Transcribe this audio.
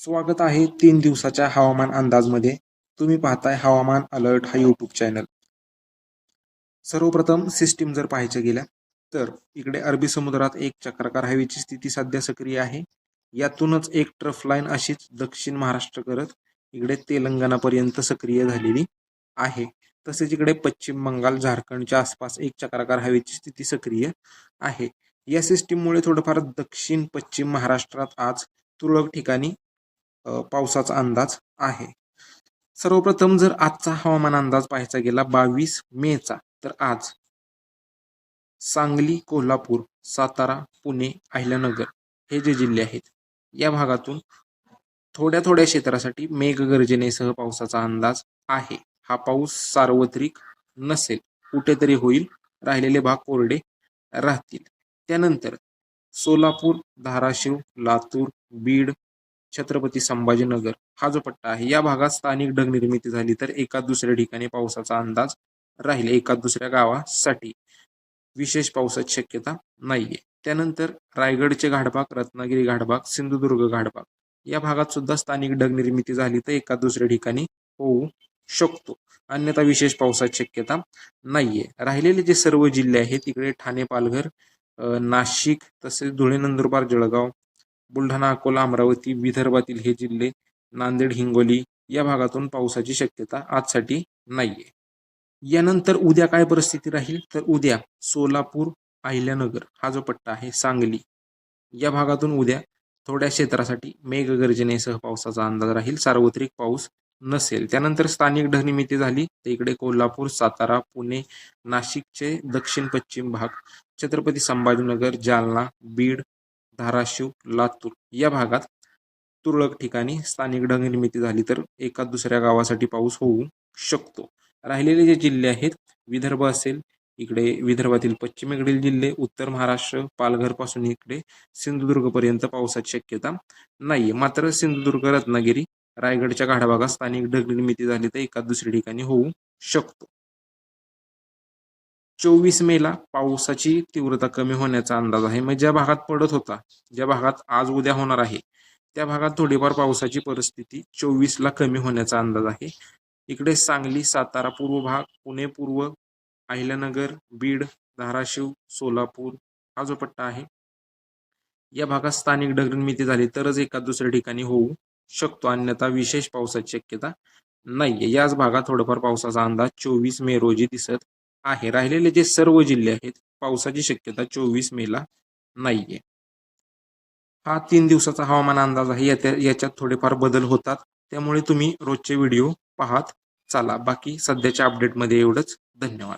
स्वागत आहे 3 दिवसाच्या हवामान अंदाजमध्ये. तुम्ही पाहताय हवामान अलर्ट हा यूट्यूब चॅनल. सर्वप्रथम सिस्टीम जर पाहायच्या गेल्या तर इकडे अरबी समुद्रात एक चक्राकार हवेची स्थिती सध्या सक्रिय आहे. यातूनच एक ट्रफ लाईन अशीच दक्षिण महाराष्ट्र करत इकडे तेलंगणापर्यंत सक्रिय झालेली आहे. तसेच इकडे पश्चिम बंगाल झारखंडच्या आसपास एक चक्राकार हवेची स्थिती सक्रिय आहे. या सिस्टीममुळे थोडंफार दक्षिण पश्चिम महाराष्ट्रात आज तुरळक ठिकाणी पावसाचा अंदाज आहे. सर्वप्रथम जर आजचा हवामान अंदाज पाहायचा गेला 22 मेचा तर आज सांगली, कोल्हापूर, सातारा, पुणे, अहिल्यानगर हे जे जिल्हे आहेत या भागातून थोड्या थोड्या क्षेत्रासाठी मेघगर्जनेसह पावसाचा अंदाज आहे. हा पाऊस सार्वत्रिक नसेल, कुठेतरी होईल, राहिलेले भाग कोरडे राहतील. त्यानंतर सोलापूर, धाराशिव, लातूर, बीड, छत्रपती संभाजीनगर हा जो पट्टा आहे या भागात स्थानिक ढग निर्मिती झाली तर एका दुसऱ्या ठिकाणी पावसाचा अंदाज राहील. एका दुसऱ्या गावासाठी विशेष पावसाची शक्यता नाहीये. त्यानंतर रायगडचे घाटभाग, रत्नागिरी घाटभाग, सिंधुदुर्ग घाटभाग या भागात सुद्धा स्थानिक ढग निर्मिती झाली तर एका दुसऱ्या ठिकाणी होऊ शकतो, अन्यथा विशेष पावसाची शक्यता नाहीये. राहिलेले जे सर्व जिल्हे आहेत तिकडे ठाणे, पालघर, नाशिक, तसेच धुळे, नंदुरबार, जळगाव, बुलढाणा, अकोला, अमरावती, विदर्भातील हे जिल्हे, नांदेड, हिंगोली या भागातून पावसाची शक्यता आजसाठी नाहीये. यानंतर उद्या काय परिस्थिती राहील तर उद्या सोलापूर, अहिल्यानगर हा जो पट्टा आहे, सांगली या भागातून उद्या थोड्या क्षेत्रासाठी मेघगर्जनेसह पावसाचा अंदाज राहील. सार्वत्रिक पाऊस नसेल. त्यानंतर स्थानिक ढगनिर्मिती झाली तर इकडे कोल्हापूर, सातारा, पुणे, नाशिकचे दक्षिण पश्चिम भाग, छत्रपती संभाजीनगर, जालना, बीड, धाराशिव, लातूर या भागात तुरळक ठिकाणी स्थानिक ढग निर्मिती झाली तर एका दुसऱ्या गावासाठी पाऊस होऊ शकतो. राहिलेले जे जिल्हे आहेत, विदर्भ असेल, इकडे विदर्भातील पश्चिमेकडील जिल्हे, उत्तर महाराष्ट्र, पालघर पासून इकडे सिंधुदुर्ग पर्यंत पावसाची शक्यता नाहीये. मात्र सिंधुदुर्ग, रत्नागिरी, रायगडच्या घाटभागात स्थानिक ढग निर्मिती झाली तर एका दुसऱ्या ठिकाणी होऊ शकतो. 24 मेला पावसाची तीव्रता कमी होण्याचा अंदाज आहे. म्हणजे ज्या भागात पडत होता, ज्या भागात आज उद्या होणार आहे त्या भागात थोडीफार पावसाची परिस्थिती 24ला कमी होण्याचा अंदाज आहे. इकडे सांगली, सातारा पूर्व भाग, पुणे पूर्व, अहिल्यानगर, बीड, धाराशिव, सोलापूर हा जो पट्टा आहे या भागात स्थानिक ढग निर्मिती झाली तरच एका दुसऱ्या ठिकाणी होऊ शकतो, अन्यथा विशेष पावसाची शक्यता नाहीये. याच भागात थोडंफार पावसाचा अंदाज 24 मे रोजी दिसत आहे. राहिलेले जे सर्व जिल्हे आहेत पावसाची शक्यता 24 मेला नाहीये. हा 3 दिवसाचा हवामान अंदाज आहे. याच्यात थोडेफार बदल होतात, त्यामुळे तुम्ही रोजचे व्हिडिओ पाहत चला. बाकी सध्याच्या अपडेटमध्ये एवढंच. धन्यवाद.